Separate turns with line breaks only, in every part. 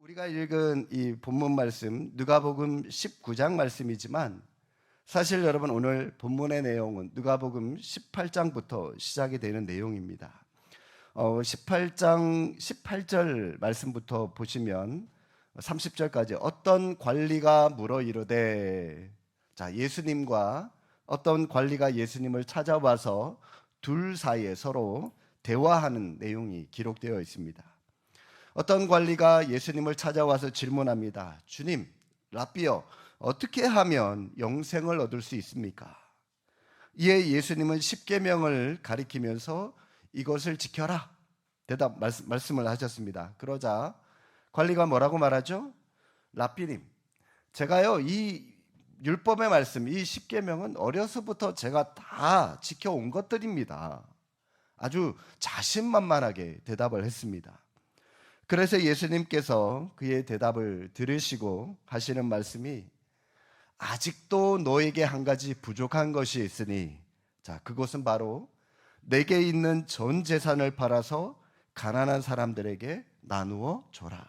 우리가 읽은 이 본문 말씀 누가복음 19장 말씀이지만 사실 여러분 오늘 본문의 내용은 누가복음 18장부터 시작이 되는 내용입니다. 18장 18절 말씀부터 보시면 30절까지 어떤 관리가 물어 이르되, 자, 예수님과 어떤 관리가 예수님을 찾아와서 둘 사이에 서로 대화하는 내용이 기록되어 있습니다. 어떤 관리가 예수님을 찾아와서 질문합니다. 주님, 랍비여, 어떻게 하면 영생을 얻을 수 있습니까? 이에 예수님은 십계명을 가리키면서 이것을 지켜라 말씀을 하셨습니다. 그러자 관리가 뭐라고 말하죠? 랍비님, 제가요 이 율법의 말씀, 이 십계명은 어려서부터 제가 다 지켜온 것들입니다. 아주 자신만만하게 대답을 했습니다. 그래서 예수님께서 그의 대답을 들으시고 하시는 말씀이, 아직도 너에게 한 가지 부족한 것이 있으니, 자, 그것은 바로 내게 있는 전 재산을 팔아서 가난한 사람들에게 나누어 줘라.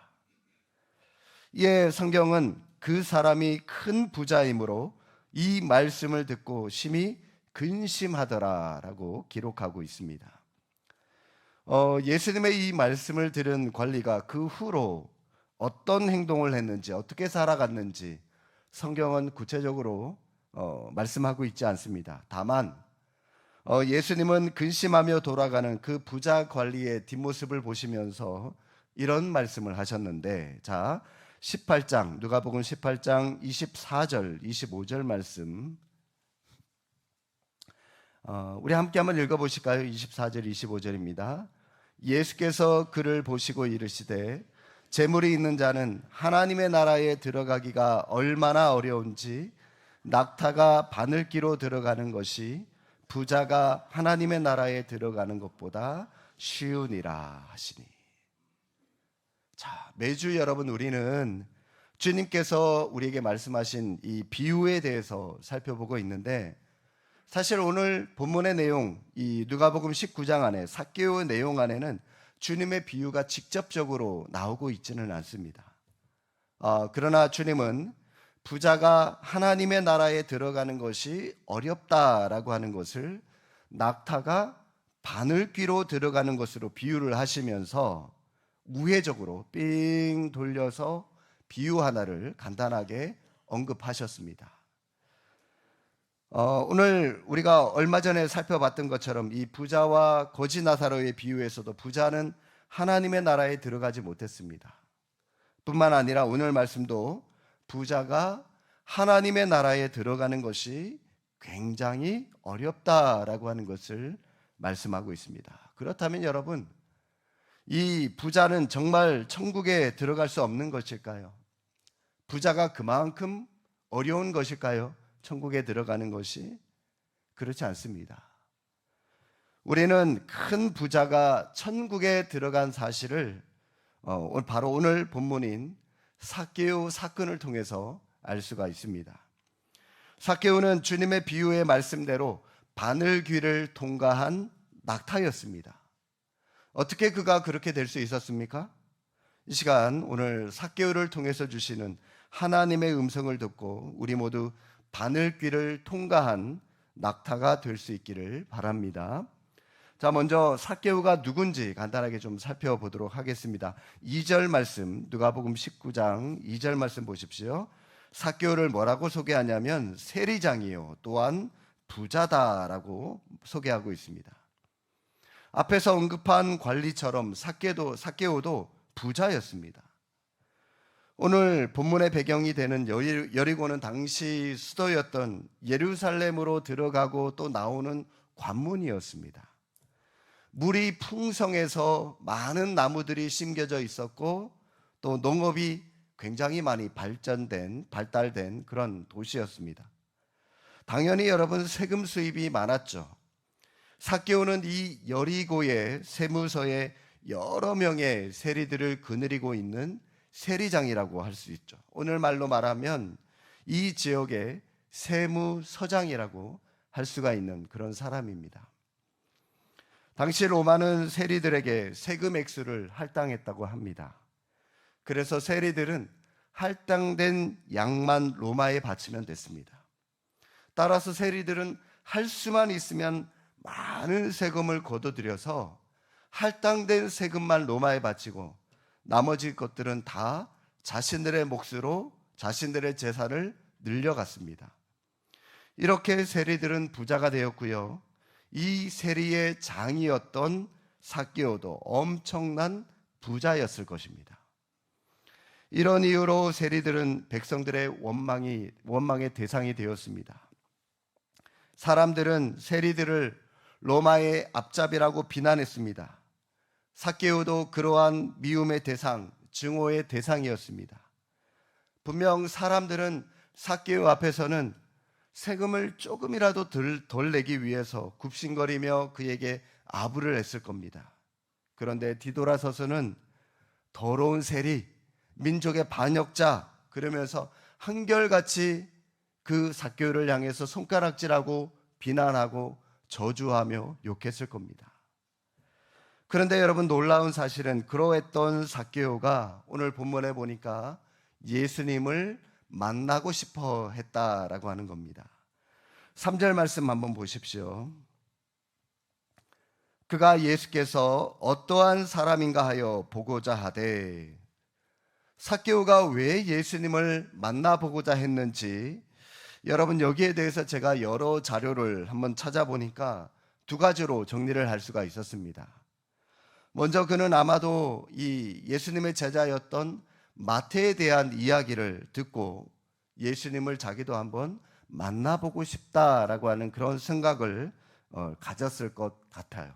이에 성경은 그 사람이 큰 부자이므로 이 말씀을 듣고 심히 근심하더라라고 기록하고 있습니다. 예수님의 이 말씀을 들은 관리가 그 후로 어떤 행동을 했는지, 어떻게 살아갔는지 성경은 구체적으로 말씀하고 있지 않습니다. 다만 예수님은 근심하며 돌아가는 그 부자 관리의 뒷모습을 보시면서 이런 말씀을 하셨는데, 자, 18장 누가복음 18장 24절 25절 말씀 우리 함께 한번 읽어보실까요? 24절 25절입니다. 예수께서 그를 보시고 이르시되, 재물이 있는 자는 하나님의 나라에 들어가기가 얼마나 어려운지 낙타가 바늘기로 들어가는 것이 부자가 하나님의 나라에 들어가는 것보다 쉬우니라 하시니. 자, 매주 여러분 우리는 주님께서 우리에게 말씀하신 이 비유에 대해서 살펴보고 있는데, 사실 오늘 본문의 내용, 이 누가복음 19장 안에 삭개오의 내용 안에는 주님의 비유가 직접적으로 나오고 있지는 않습니다. 그러나 주님은 부자가 하나님의 나라에 들어가는 것이 어렵다라고 하는 것을 낙타가 바늘귀로 들어가는 것으로 비유를 하시면서 우회적으로 삥 돌려서 비유 하나를 간단하게 언급하셨습니다. 오늘 우리가 얼마 전에 살펴봤던 것처럼 이 부자와 거지 나사로의 비유에서도 부자는 하나님의 나라에 들어가지 못했습니다. 뿐만 아니라 오늘 말씀도 부자가 하나님의 나라에 들어가는 것이 굉장히 어렵다라고 하는 것을 말씀하고 있습니다. 그렇다면 여러분, 이 부자는 정말 천국에 들어갈 수 없는 것일까요? 부자가 그만큼 어려운 것일까요? 천국에 들어가는 것이? 그렇지 않습니다. 우리는 큰 부자가 천국에 들어간 사실을 바로 오늘 본문인 삭개오 사건을 통해서 알 수가 있습니다. 삭개오는 주님의 비유의 말씀대로 바늘귀를 통과한 낙타였습니다. 어떻게 그가 그렇게 될 수 있었습니까? 이 시간 오늘 삭개오를 통해서 주시는 하나님의 음성을 듣고 우리 모두 바늘귀를 통과한 낙타가 될 수 있기를 바랍니다. 자, 먼저 삭개오가 누군지 간단하게 좀 살펴보도록 하겠습니다. 2절 말씀, 누가복음 19장 2절 말씀 보십시오. 삭개오를 뭐라고 소개하냐면 세리장이요 또한 부자다라고 소개하고 있습니다. 앞에서 언급한 관리처럼 삭개오도 부자였습니다. 오늘 본문의 배경이 되는 여리고는 당시 수도였던 예루살렘으로 들어가고 또 나오는 관문이었습니다. 물이 풍성해서 많은 나무들이 심겨져 있었고 또 농업이 굉장히 많이 발달된 그런 도시였습니다. 당연히 여러분 세금 수입이 많았죠. 삭개오는 이 여리고의 세무서에 여러 명의 세리들을 거느리고 있는 세리장이라고 할 수 있죠. 오늘 말로 말하면 이 지역의 세무서장이라고 할 수가 있는 그런 사람입니다. 당시 로마는 세리들에게 세금 액수를 할당했다고 합니다. 그래서 세리들은 할당된 양만 로마에 바치면 됐습니다. 따라서 세리들은 할 수만 있으면 많은 세금을 거둬들여서 할당된 세금만 로마에 바치고 나머지 것들은 다 자신들의 몫으로 자신들의 재산을 늘려갔습니다. 이렇게 세리들은 부자가 되었고요. 이 세리의 장이었던 삭개오도 엄청난 부자였을 것입니다. 이런 이유로 세리들은 백성들의 원망의 대상이 되었습니다. 사람들은 세리들을 로마의 앞잡이라고 비난했습니다. 삭개오도 그러한 미움의 대상, 증오의 대상이었습니다. 분명 사람들은 삭개오 앞에서는 세금을 조금이라도 덜 내기 위해서 굽신거리며 그에게 아부를 했을 겁니다. 그런데 뒤돌아서서는 더러운 세리, 민족의 반역자 그러면서 한결같이 그 삭개오를 향해서 손가락질하고 비난하고 저주하며 욕했을 겁니다. 그런데 여러분, 놀라운 사실은 그러했던 삭개오가 오늘 본문에 보니까 예수님을 만나고 싶어 했다라고 하는 겁니다. 3절 말씀 한번 보십시오. 그가 예수께서 어떠한 사람인가 하여 보고자 하되, 삭개오가 왜 예수님을 만나보고자 했는지 여러분, 여기에 대해서 제가 여러 자료를 한번 찾아보니까 두 가지로 정리를 할 수가 있었습니다. 먼저 그는 아마도 이 예수님의 제자였던 마태에 대한 이야기를 듣고 예수님을 자기도 한번 만나보고 싶다라고 하는 그런 생각을 가졌을 것 같아요.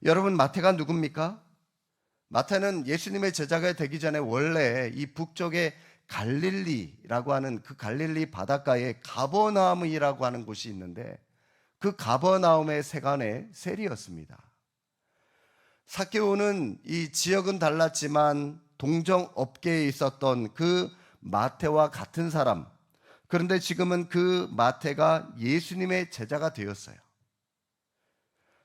여러분, 마태가 누굽니까? 마태는 예수님의 제자가 되기 전에 원래 이 북쪽의 갈릴리라고 하는 그 갈릴리 바닷가에 가버나움이라고 하는 곳이 있는데 그 가버나움의 세관의 세리였습니다. 삭개오는 이 지역은 달랐지만 동정 업계에 있었던 그 마태와 같은 사람, 그런데 지금은 그 마태가 예수님의 제자가 되었어요.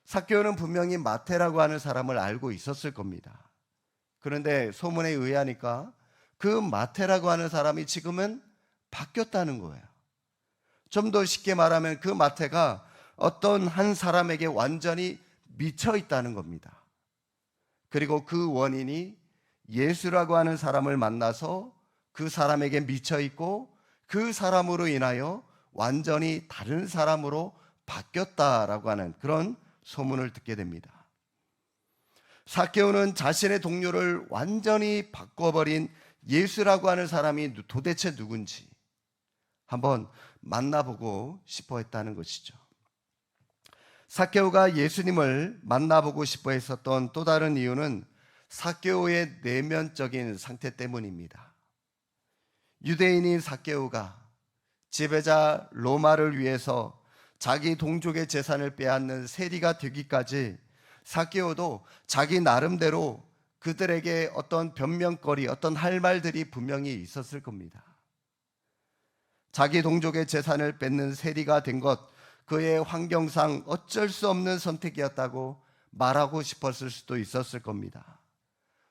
삭개오는 분명히 마태라고 하는 사람을 알고 있었을 겁니다. 그런데 소문에 의하니까 그 마태라고 하는 사람이 지금은 바뀌었다는 거예요. 좀 더 쉽게 말하면 그 마태가 어떤 한 사람에게 완전히 미쳐 있다는 겁니다. 그리고 그 원인이 예수라고 하는 사람을 만나서 그 사람에게 미쳐 있고 그 사람으로 인하여 완전히 다른 사람으로 바뀌었다라고 하는 그런 소문을 듣게 됩니다. 삭개오는 자신의 동료를 완전히 바꿔버린 예수라고 하는 사람이 도대체 누군지 한번 만나보고 싶어 했다는 것이죠. 삭개오가 예수님을 만나보고 싶어 했었던 또 다른 이유는 삭개오의 내면적인 상태 때문입니다. 유대인인 삭개오가 지배자 로마를 위해서 자기 동족의 재산을 빼앗는 세리가 되기까지 삭개오도 자기 나름대로 그들에게 어떤 변명거리, 어떤 할 말들이 분명히 있었을 겁니다. 자기 동족의 재산을 뺏는 세리가 된 것, 그의 환경상 어쩔 수 없는 선택이었다고 말하고 싶었을 수도 있었을 겁니다.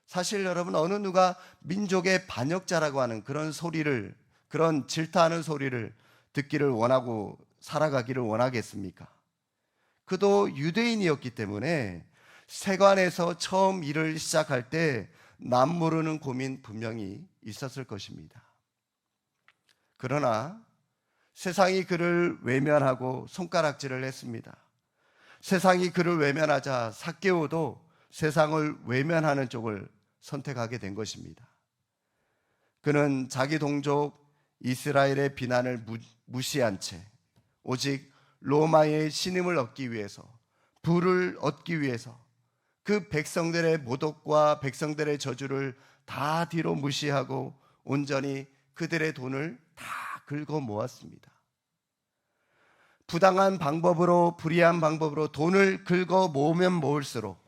사실 여러분, 어느 누가 민족의 반역자라고 하는 그런 소리를, 그런 질타하는 소리를 듣기를 원하고 살아가기를 원하겠습니까? 그도 유대인이었기 때문에 세관에서 처음 일을 시작할 때 남 모르는 고민 분명히 있었을 것입니다. 그러나 세상이 그를 외면하고 손가락질을 했습니다. 세상이 그를 외면하자 삭개오도 세상을 외면하는 쪽을 선택하게 된 것입니다. 그는 자기 동족 이스라엘의 비난을 무시한 채 오직 로마의 신임을 얻기 위해서, 부를 얻기 위해서 그 백성들의 모독과 백성들의 저주를 다 뒤로 무시하고 온전히 그들의 돈을 다 긁어 모았습니다. 부당한 방법으로, 불의한 방법으로 돈을 긁어 모으면 모을수록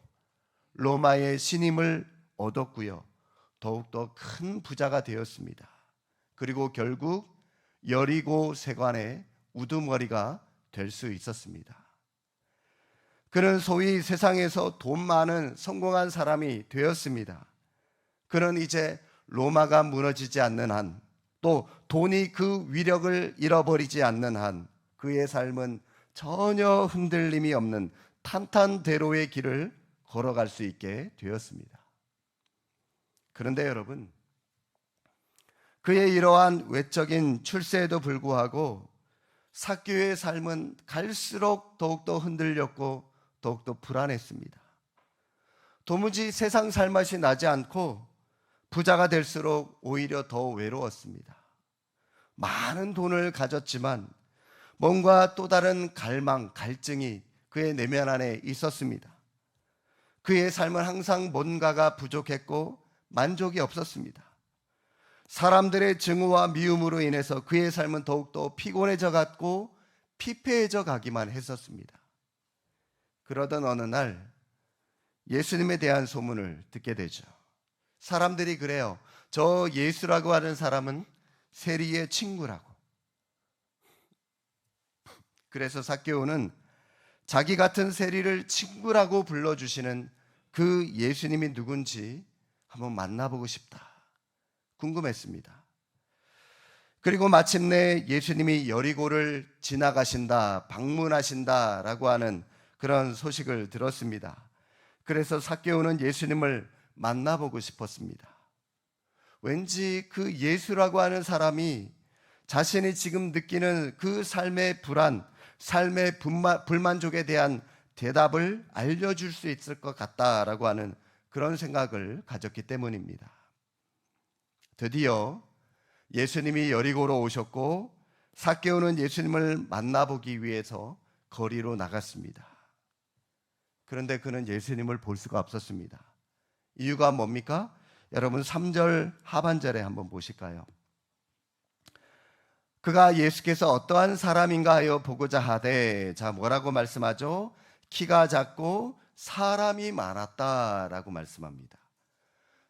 로마의 신임을 얻었고요, 더욱더 큰 부자가 되었습니다. 그리고 결국 여리고 세관의 우두머리가 될 수 있었습니다. 그는 소위 세상에서 돈 많은 성공한 사람이 되었습니다. 그는 이제 로마가 무너지지 않는 한, 또 돈이 그 위력을 잃어버리지 않는 한, 그의 삶은 전혀 흔들림이 없는 탄탄대로의 길을 걸어갈 수 있게 되었습니다. 그런데 여러분, 그의 이러한 외적인 출세에도 불구하고 삭개오의 삶은 갈수록 더욱더 흔들렸고 더욱더 불안했습니다. 도무지 세상 살맛이 나지 않고 부자가 될수록 오히려 더 외로웠습니다. 많은 돈을 가졌지만 뭔가 또 다른 갈망, 갈증이 그의 내면 안에 있었습니다. 그의 삶은 항상 뭔가가 부족했고 만족이 없었습니다. 사람들의 증오와 미움으로 인해서 그의 삶은 더욱더 피곤해져 갔고 피폐해져 가기만 했었습니다. 그러던 어느 날 예수님에 대한 소문을 듣게 되죠. 사람들이 그래요. 저 예수라고 하는 사람은 세리의 친구라고. 그래서 삭개오는 자기 같은 세리를 친구라고 불러주시는 그 예수님이 누군지 한번 만나보고 싶다, 궁금했습니다. 그리고 마침내 예수님이 여리고를 지나가신다, 방문하신다라고 하는 그런 소식을 들었습니다. 그래서 삭개오는 예수님을 만나보고 싶었습니다. 왠지 그 예수라고 하는 사람이 자신이 지금 느끼는 그 삶의 불안, 삶의 불만족에 대한 대답을 알려줄 수 있을 것 같다라고 하는 그런 생각을 가졌기 때문입니다. 드디어 예수님이 여리고로 오셨고 삭개오는 예수님을 만나보기 위해서 거리로 나갔습니다. 그런데 그는 예수님을 볼 수가 없었습니다. 이유가 뭡니까? 여러분 3절 하반절에 한번 보실까요? 그가 예수께서 어떠한 사람인가 하여 보고자 하되, 자, 뭐라고 말씀하죠? 키가 작고 사람이 많았다라고 말씀합니다.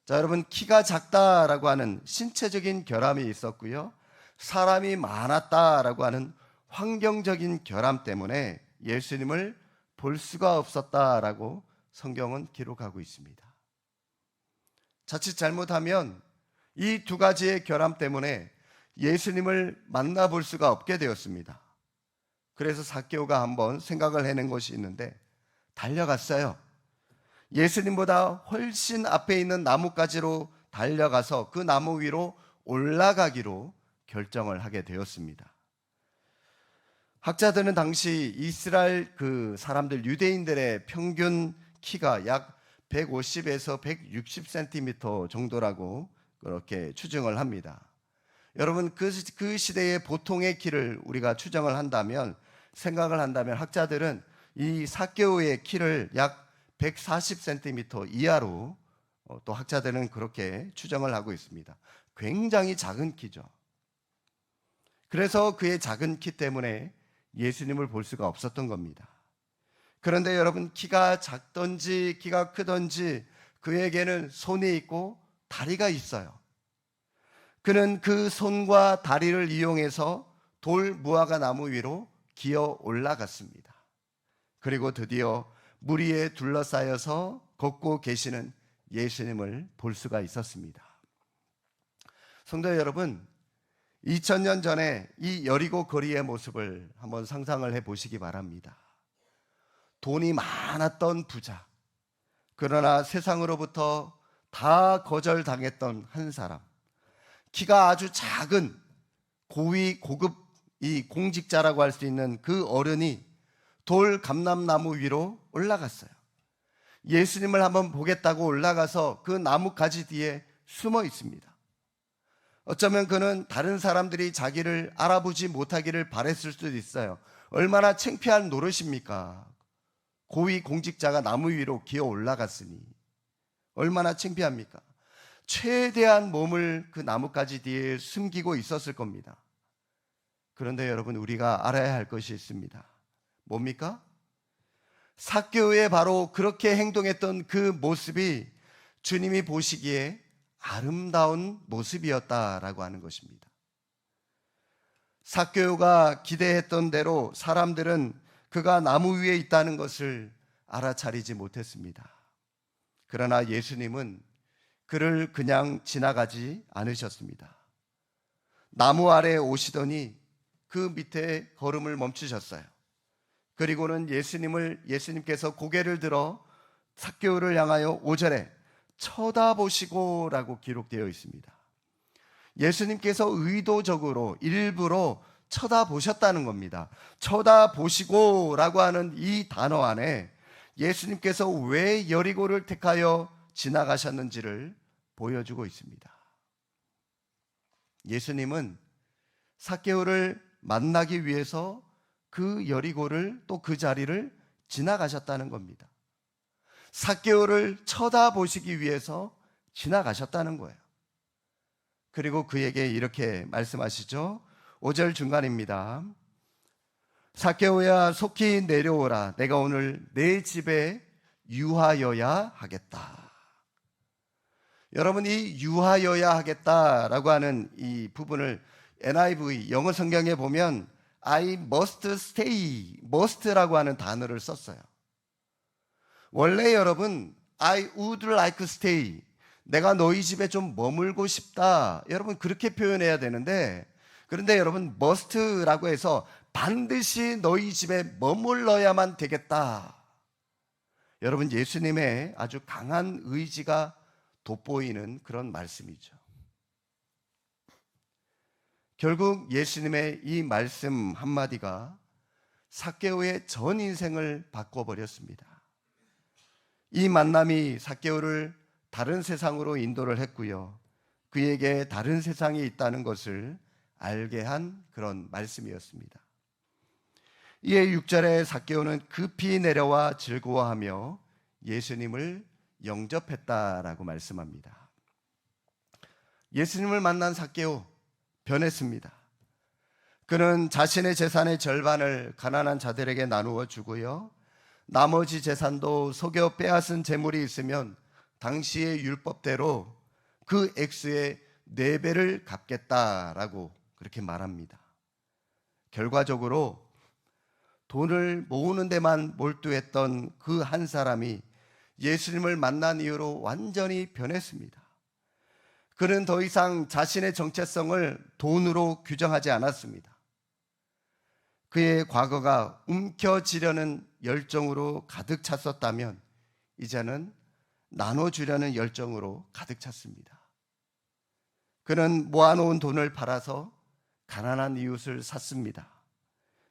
자, 여러분, 키가 작다라고 하는 신체적인 결함이 있었고요, 사람이 많았다라고 하는 환경적인 결함 때문에 예수님을 볼 수가 없었다라고 성경은 기록하고 있습니다. 자칫 잘못하면 이 두 가지의 결함 때문에 예수님을 만나볼 수가 없게 되었습니다. 그래서 삭개오가 한번 생각을 해낸 것이 있는데 달려갔어요. 예수님보다 훨씬 앞에 있는 나뭇가지로 달려가서 그 나무 위로 올라가기로 결정을 하게 되었습니다. 학자들은 당시 이스라엘 그 사람들, 유대인들의 평균 키가 약 150에서 160cm 정도라고 그렇게 추정을 합니다. 여러분, 그 시대의 보통의 키를 우리가 추정을 한다면, 생각을 한다면 학자들은 이 삭개오의 키를 약 140cm 이하로 또 학자들은 그렇게 추정을 하고 있습니다. 굉장히 작은 키죠. 그래서 그의 작은 키 때문에 예수님을 볼 수가 없었던 겁니다. 그런데 여러분, 키가 작든지 키가 크든지 그에게는 손이 있고 다리가 있어요. 그는 그 손과 다리를 이용해서 돌 무화과 나무 위로 기어 올라갔습니다. 그리고 드디어 물 위에 둘러싸여서 걷고 계시는 예수님을 볼 수가 있었습니다. 성도 여러분, 2000년 전에 이 여리고 거리의 모습을 한번 상상을 해보시기 바랍니다. 돈이 많았던 부자, 그러나 세상으로부터 다 거절당했던 한 사람, 키가 아주 작은 고위 고급 이 공직자라고 할 수 있는 그 어른이 돌 감람나무 위로 올라갔어요. 예수님을 한번 보겠다고 올라가서 그 나무 가지 뒤에 숨어 있습니다. 어쩌면 그는 다른 사람들이 자기를 알아보지 못하기를 바랬을 수도 있어요. 얼마나 창피한 노릇입니까? 고위 공직자가 나무 위로 기어 올라갔으니 얼마나 창피합니까? 최대한 몸을 그 나뭇가지 뒤에 숨기고 있었을 겁니다. 그런데 여러분, 우리가 알아야 할 것이 있습니다. 뭡니까? 삭개오의 바로 그렇게 행동했던 그 모습이 주님이 보시기에 아름다운 모습이었다라고 하는 것입니다. 삭개오가 기대했던 대로 사람들은 그가 나무 위에 있다는 것을 알아차리지 못했습니다. 그러나 예수님은 그를 그냥 지나가지 않으셨습니다. 나무 아래에 오시더니 그 밑에 걸음을 멈추셨어요. 그리고는 예수님께서 고개를 들어 삭개오를 향하여 5절에 쳐다보시고 라고 기록되어 있습니다. 예수님께서 의도적으로 일부러 쳐다보셨다는 겁니다. 쳐다보시고 라고 하는 이 단어 안에 예수님께서 왜 여리고를 택하여 지나가셨는지를 보여주고 있습니다. 예수님은 삭개오를 만나기 위해서 그 여리고를 또 그 자리를 지나가셨다는 겁니다. 삭개오를 쳐다보시기 위해서 지나가셨다는 거예요. 그리고 그에게 이렇게 말씀하시죠. 5절 중간입니다. 삭개오야 속히 내려오라. 내가 오늘 내 집에 유하여야 하겠다. 여러분, 이 유하여야 하겠다라고 하는 이 부분을 NIV 영어 성경에 보면 I must stay, must라고 하는 단어를 썼어요. 원래 여러분 I would like stay, 내가 너희 집에 좀 머물고 싶다, 여러분 그렇게 표현해야 되는데, 그런데 여러분 must라고 해서 반드시 너희 집에 머물러야만 되겠다. 여러분 예수님의 아주 강한 의지가 돋보이는 그런 말씀이죠. 결국 예수님의 이 말씀 한마디가 삭개오의 전 인생을 바꿔버렸습니다. 이 만남이 삭개오를 다른 세상으로 인도를 했고요, 그에게 다른 세상이 있다는 것을 알게 한 그런 말씀이었습니다. 이에 6절에 삭개오는 급히 내려와 즐거워하며 예수님을 영접했다라고 말씀합니다. 예수님을 만난 삭개오 변했습니다. 그는 자신의 재산의 절반을 가난한 자들에게 나누어 주고요, 나머지 재산도 속여 빼앗은 재물이 있으면 당시의 율법대로 그 액수의 4배를 갚겠다라고 그렇게 말합니다. 결과적으로 돈을 모으는 데만 몰두했던 그 한 사람이 예수님을 만난 이후로 완전히 변했습니다. 그는 더 이상 자신의 정체성을 돈으로 규정하지 않았습니다. 그의 과거가 움켜쥐려는 열정으로 가득 찼었다면 이제는 나눠주려는 열정으로 가득 찼습니다. 그는 모아놓은 돈을 팔아서 가난한 이웃을 샀습니다.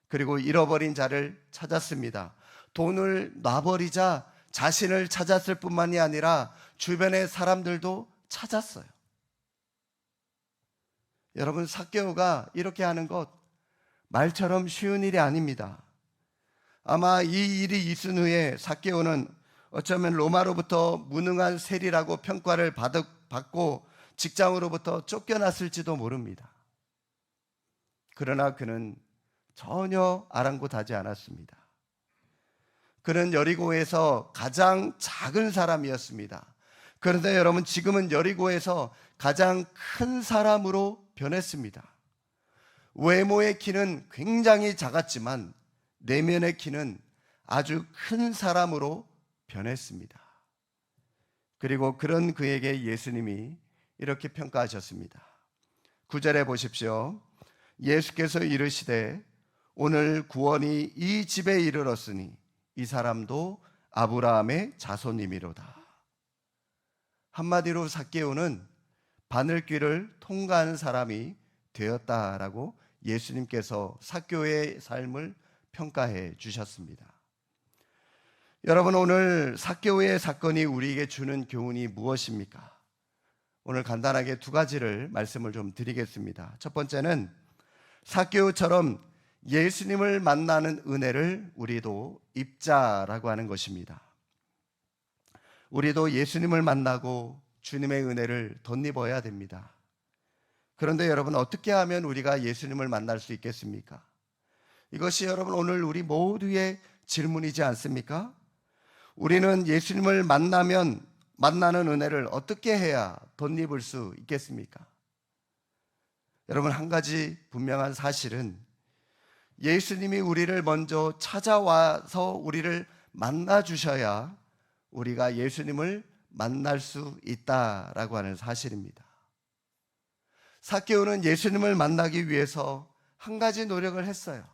그리고 잃어버린 자를 찾았습니다. 돈을 놔버리자 자신을 찾았을 뿐만이 아니라 주변의 사람들도 찾았어요. 여러분, 삭개오가 이렇게 하는 것 말처럼 쉬운 일이 아닙니다. 아마 이 일이 있은 후에 삭개오는 어쩌면 로마로부터 무능한 세리라고 평가를 받고 직장으로부터 쫓겨났을지도 모릅니다. 그러나 그는 전혀 아랑곳하지 않았습니다. 그는 여리고에서 가장 작은 사람이었습니다. 그런데 여러분, 지금은 여리고에서 가장 큰 사람으로 변했습니다. 외모의 키는 굉장히 작았지만 내면의 키는 아주 큰 사람으로 변했습니다. 그리고 그런 그에게 예수님이 이렇게 평가하셨습니다. 9절에 보십시오. 예수께서 이르시되 오늘 구원이 이 집에 이르렀으니 이 사람도 아브라함의 자손이미로다. 한마디로 삭개오는 바늘길을 통과한 사람이 되었다라고 예수님께서 삭개오의 삶을 평가해 주셨습니다. 여러분, 오늘 삭개오의 사건이 우리에게 주는 교훈이 무엇입니까? 오늘 간단하게 2가지를 말씀을 좀 드리겠습니다. 첫 번째는 삭개오처럼 예수님을 만나는 은혜를 우리도 입자라고 하는 것입니다. 우리도 예수님을 만나고 주님의 은혜를 덧입어야 됩니다. 그런데 여러분, 어떻게 하면 우리가 예수님을 만날 수 있겠습니까? 이것이 여러분 오늘 우리 모두의 질문이지 않습니까? 우리는 예수님을 만나는 은혜를 어떻게 해야 덧입을 수 있겠습니까? 여러분, 한 가지 분명한 사실은 예수님이 우리를 먼저 찾아와서 우리를 만나 주셔야 우리가 예수님을 만날 수 있다라고 하는 사실입니다. 삭개오는 예수님을 만나기 위해서 한 가지 노력을 했어요.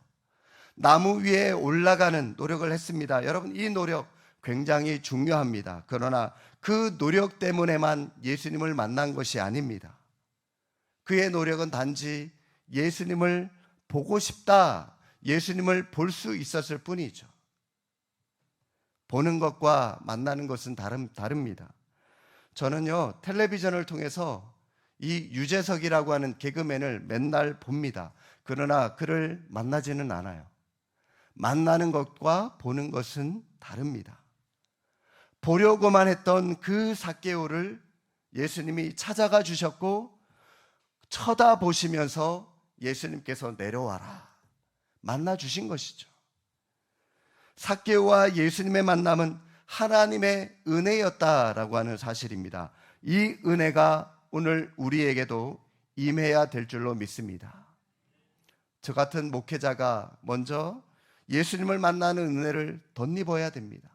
나무 위에 올라가는 노력을 했습니다. 여러분, 이 노력 굉장히 중요합니다. 그러나 그 노력 때문에만 예수님을 만난 것이 아닙니다. 그의 노력은 단지 예수님을 보고 싶다, 예수님을 볼 수 있었을 뿐이죠. 보는 것과 만나는 것은 다릅니다. 저는요, 텔레비전을 통해서 이 유재석이라고 하는 개그맨을 맨날 봅니다. 그러나 그를 만나지는 않아요. 만나는 것과 보는 것은 다릅니다. 보려고만 했던 그 삭개오를 예수님이 찾아가 주셨고, 쳐다보시면서 예수님께서 내려와라, 만나 주신 것이죠. 삭개오와 예수님의 만남은 하나님의 은혜였다라고 하는 사실입니다. 이 은혜가 오늘 우리에게도 임해야 될 줄로 믿습니다. 저 같은 목회자가 먼저 예수님을 만나는 은혜를 덧입어야 됩니다.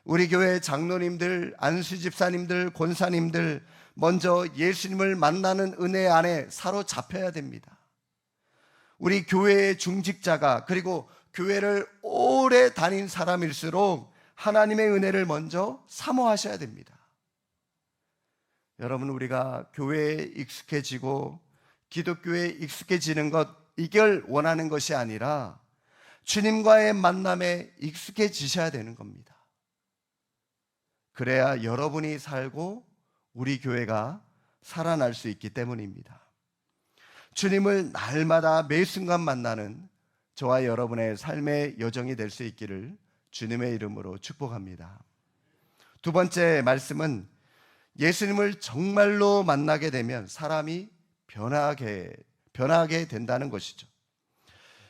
우리 교회 장로님들, 안수 집사님들, 권사님들 먼저 예수님을 만나는 은혜 안에 사로잡혀야 됩니다. 우리 교회의 중직자가, 그리고 교회를 오래 다닌 사람일수록 하나님의 은혜를 먼저 사모하셔야 됩니다. 여러분, 우리가 교회에 익숙해지고 기독교에 익숙해지는 것, 이걸 원하는 것이 아니라 주님과의 만남에 익숙해지셔야 되는 겁니다. 그래야 여러분이 살고 우리 교회가 살아날 수 있기 때문입니다. 주님을 날마다 매 순간 만나는 저와 여러분의 삶의 여정이 될 수 있기를 주님의 이름으로 축복합니다. 두 번째 말씀은 예수님을 정말로 만나게 되면 사람이 변하게 된다는 것이죠.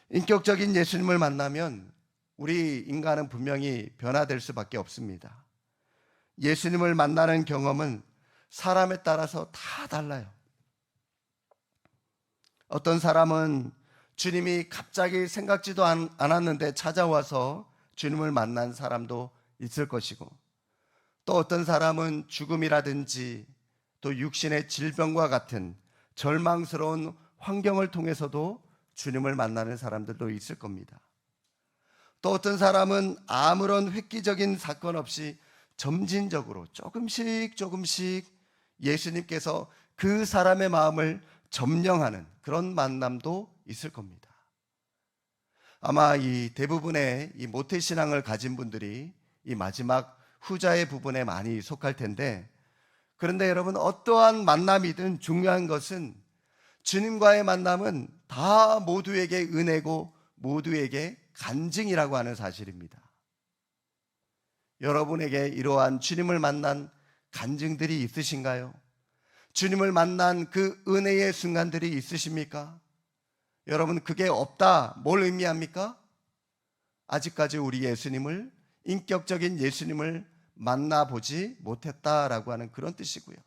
인격적인 예수님을 만나면 우리 인간은 분명히 변화될 수밖에 없습니다. 예수님을 만나는 경험은 사람에 따라서 다 달라요. 어떤 사람은 주님이 갑자기 생각지도 않았는데 찾아와서 주님을 만난 사람도 있을 것이고, 또 어떤 사람은 죽음이라든지 또 육신의 질병과 같은 절망스러운 환경을 통해서도 주님을 만나는 사람들도 있을 겁니다. 또 어떤 사람은 아무런 획기적인 사건 없이 점진적으로 조금씩 예수님께서 그 사람의 마음을 점령하는 그런 만남도 있을 겁니다. 아마 이 대부분의 이 모태신앙을 가진 분들이 이 마지막 후자의 부분에 많이 속할 텐데, 그런데 여러분, 어떠한 만남이든 중요한 것은 주님과의 만남은 다 모두에게 은혜고 모두에게 간증이라고 하는 사실입니다. 여러분에게 이러한 주님을 만난 간증들이 있으신가요? 주님을 만난 그 은혜의 순간들이 있으십니까? 여러분, 그게 없다, 뭘 의미합니까? 아직까지 우리 예수님을, 인격적인 예수님을 만나보지 못했다라고 하는 그런 뜻이고요.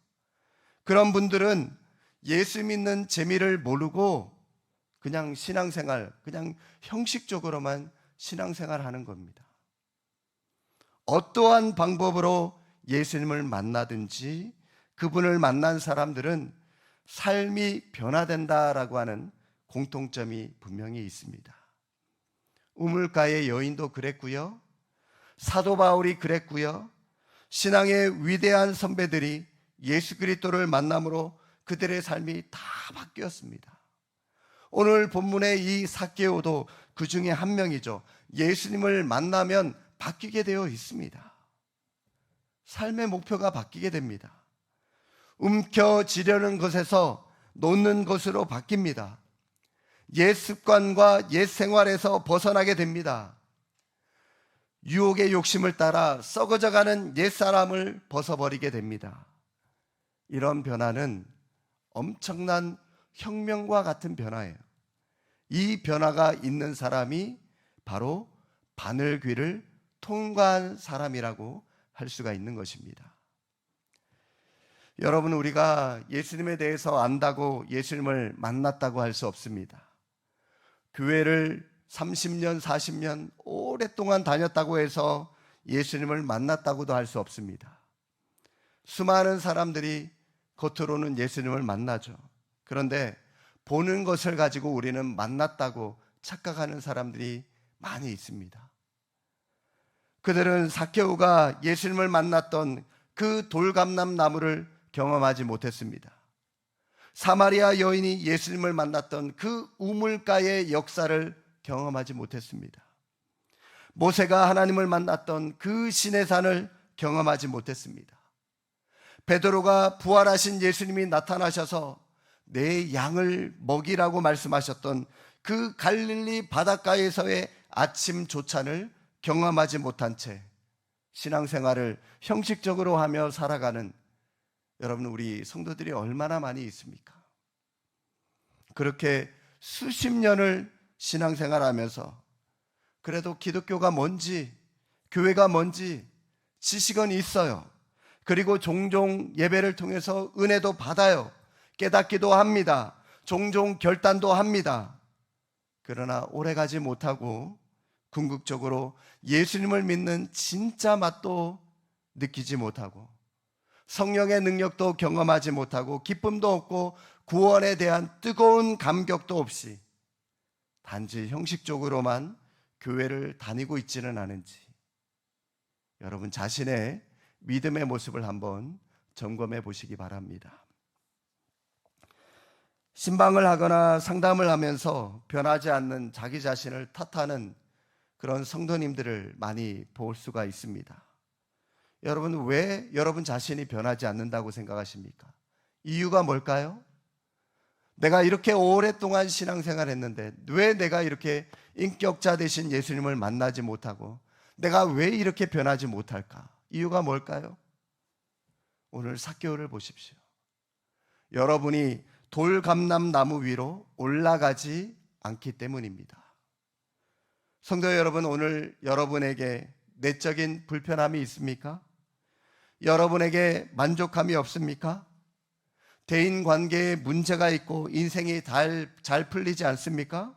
그런 분들은 예수 믿는 재미를 모르고 그냥 신앙생활, 그냥 형식적으로만 신앙생활 하는 겁니다. 어떠한 방법으로 예수님을 만나든지 그분을 만난 사람들은 삶이 변화된다라고 하는 공통점이 분명히 있습니다. 우물가의 여인도 그랬고요, 사도 바울이 그랬고요, 신앙의 위대한 선배들이 예수 그리스도를 만남으로 그들의 삶이 다 바뀌었습니다. 오늘 본문의 이 삭개오도 그 중에 한 명이죠. 예수님을 만나면 바뀌게 되어 있습니다. 삶의 목표가 바뀌게 됩니다. 움켜쥐려는 것에서 놓는 것으로 바뀝니다. 옛 습관과 옛 생활에서 벗어나게 됩니다. 유혹의 욕심을 따라 썩어져가는 옛 사람을 벗어버리게 됩니다. 이런 변화는 엄청난 혁명과 같은 변화예요. 이 변화가 있는 사람이 바로 바늘귀를 통과한 사람이라고 할 수가 있는 것입니다. 여러분, 우리가 예수님에 대해서 안다고 예수님을 만났다고 할 수 없습니다. 교회를 30년, 40년 오랫동안 다녔다고 해서 예수님을 만났다고도 할 수 없습니다. 수많은 사람들이 겉으로는 예수님을 만나죠. 그런데 보는 것을 가지고 우리는 만났다고 착각하는 사람들이 많이 있습니다. 그들은 삭개오가 예수님을 만났던 그 돌감람 나무를 경험하지 못했습니다. 사마리아 여인이 예수님을 만났던 그 우물가의 역사를 경험하지 못했습니다. 모세가 하나님을 만났던 그 시내산을 경험하지 못했습니다. 베드로가 부활하신 예수님이 나타나셔서 내 양을 먹이라고 말씀하셨던 그 갈릴리 바닷가에서의 아침 조찬을 경험하지 못한 채 신앙생활을 형식적으로 하며 살아가는 여러분, 우리 성도들이 얼마나 많이 있습니까? 그렇게 수십 년을 신앙생활하면서 그래도 기독교가 뭔지, 교회가 뭔지 지식은 있어요. 그리고 종종 예배를 통해서 은혜도 받아요. 깨닫기도 합니다. 종종 결단도 합니다. 그러나 오래가지 못하고 궁극적으로 예수님을 믿는 진짜 맛도 느끼지 못하고 성령의 능력도 경험하지 못하고 기쁨도 없고 구원에 대한 뜨거운 감격도 없이 단지 형식적으로만 교회를 다니고 있지는 않은지 여러분 자신의 믿음의 모습을 한번 점검해 보시기 바랍니다. 신방을 하거나 상담을 하면서 변하지 않는 자기 자신을 탓하는 그런 성도님들을 많이 볼 수가 있습니다. 여러분, 왜 여러분 자신이 변하지 않는다고 생각하십니까? 이유가 뭘까요? 내가 이렇게 오랫동안 신앙생활 했는데 왜 내가 이렇게 인격자 되신 예수님을 만나지 못하고 내가 왜 이렇게 변하지 못할까? 이유가 뭘까요? 오늘 삭개오를 보십시오. 여러분이 돌감람 나무 위로 올라가지 않기 때문입니다. 성도 여러분, 오늘 여러분에게 내적인 불편함이 있습니까? 여러분에게 만족함이 없습니까? 대인관계에 문제가 있고 인생이 잘 풀리지 않습니까?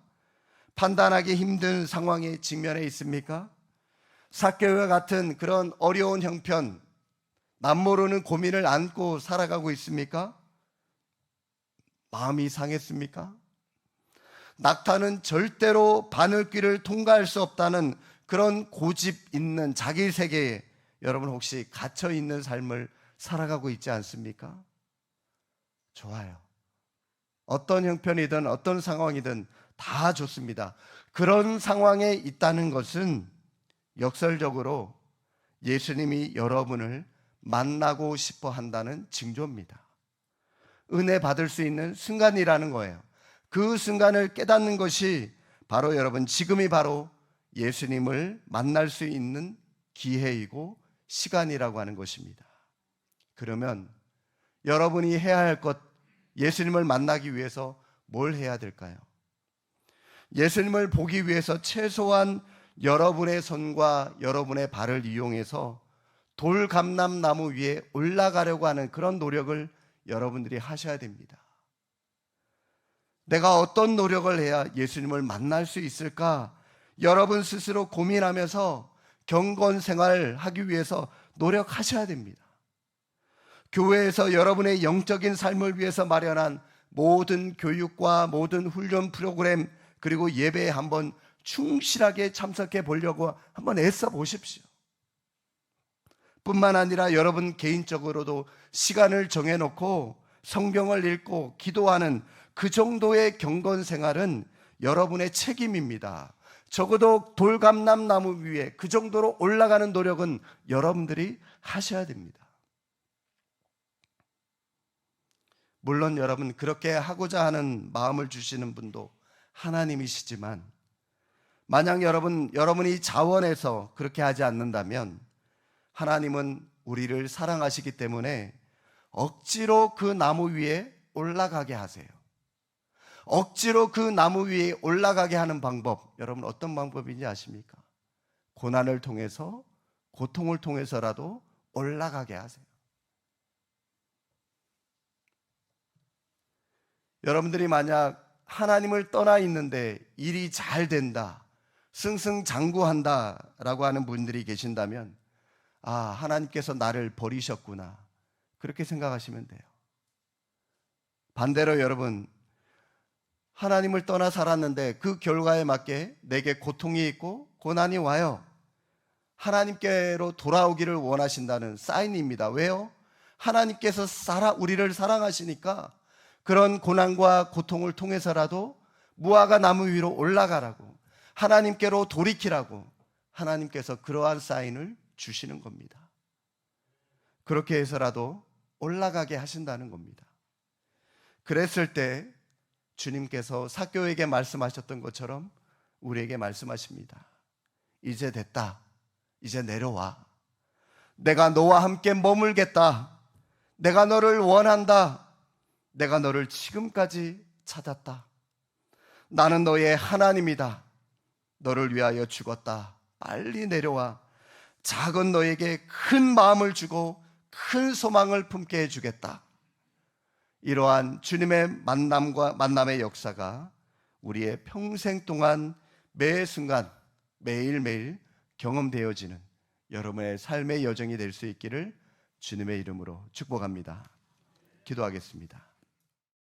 판단하기 힘든 상황에 직면해 있습니까? 삭개오와 같은 그런 어려운 형편, 남모르는 고민을 안고 살아가고 있습니까? 마음이 상했습니까? 낙타는 절대로 바늘길을 통과할 수 없다는 그런 고집 있는 자기 세계에 여러분 혹시 갇혀 있는 삶을 살아가고 있지 않습니까? 좋아요. 어떤 형편이든 어떤 상황이든 다 좋습니다. 그런 상황에 있다는 것은 역설적으로 예수님이 여러분을 만나고 싶어 한다는 징조입니다. 은혜 받을 수 있는 순간이라는 거예요. 그 순간을 깨닫는 것이 바로 여러분 지금이 바로 예수님을 만날 수 있는 기회이고 시간이라고 하는 것입니다. 그러면 여러분이 해야 할 것, 예수님을 만나기 위해서 뭘 해야 될까요? 예수님을 보기 위해서 최소한 여러분의 손과 여러분의 발을 이용해서 돌감람나무 위에 올라가려고 하는 그런 노력을 여러분들이 하셔야 됩니다. 내가 어떤 노력을 해야 예수님을 만날 수 있을까? 여러분 스스로 고민하면서 경건 생활을 하기 위해서 노력하셔야 됩니다. 교회에서 여러분의 영적인 삶을 위해서 마련한 모든 교육과 모든 훈련 프로그램 그리고 예배에 한번 충실하게 참석해 보려고 한번 애써 보십시오. 뿐만 아니라 여러분 개인적으로도 시간을 정해놓고 성경을 읽고 기도하는 그 정도의 경건 생활은 여러분의 책임입니다. 적어도 돌감람나무 위에 그 정도로 올라가는 노력은 여러분들이 하셔야 됩니다. 물론 여러분 그렇게 하고자 하는 마음을 주시는 분도 하나님이시지만 만약 여러분이 자원해서 그렇게 하지 않는다면 하나님은 우리를 사랑하시기 때문에 억지로 그 나무 위에 올라가게 하세요. 억지로 그 나무 위에 올라가게 하는 방법, 여러분 어떤 방법인지 아십니까? 고난을 통해서, 고통을 통해서라도 올라가게 하세요. 여러분들이 만약 하나님을 떠나 있는데 일이 잘 된다, 승승장구한다 라고 하는 분들이 계신다면 하나님께서 나를 버리셨구나, 그렇게 생각하시면 돼요. 반대로 여러분, 하나님을 떠나 살았는데 그 결과에 맞게 내게 고통이 있고 고난이 와요. 하나님께로 돌아오기를 원하신다는 사인입니다. 왜요? 하나님께서 우리를 사랑하시니까 그런 고난과 고통을 통해서라도 무화과 나무 위로 올라가라고, 하나님께로 돌이키라고 하나님께서 그러한 사인을 주시는 겁니다. 그렇게 해서라도 올라가게 하신다는 겁니다. 그랬을 때 주님께서 삭개오에게 말씀하셨던 것처럼 우리에게 말씀하십니다. 이제 됐다. 이제 내려와. 내가 너와 함께 머물겠다. 내가 너를 원한다. 내가 너를 지금까지 찾았다. 나는 너의 하나님이다. 너를 위하여 죽었다. 빨리 내려와. 작은 너에게 큰 마음을 주고 큰 소망을 품게 해주겠다. 이러한 주님의 만남의 역사가 우리의 평생 동안 매 순간 매일매일 경험되어지는 여러분의 삶의 여정이 될 수 있기를 주님의 이름으로 축복합니다. 기도하겠습니다.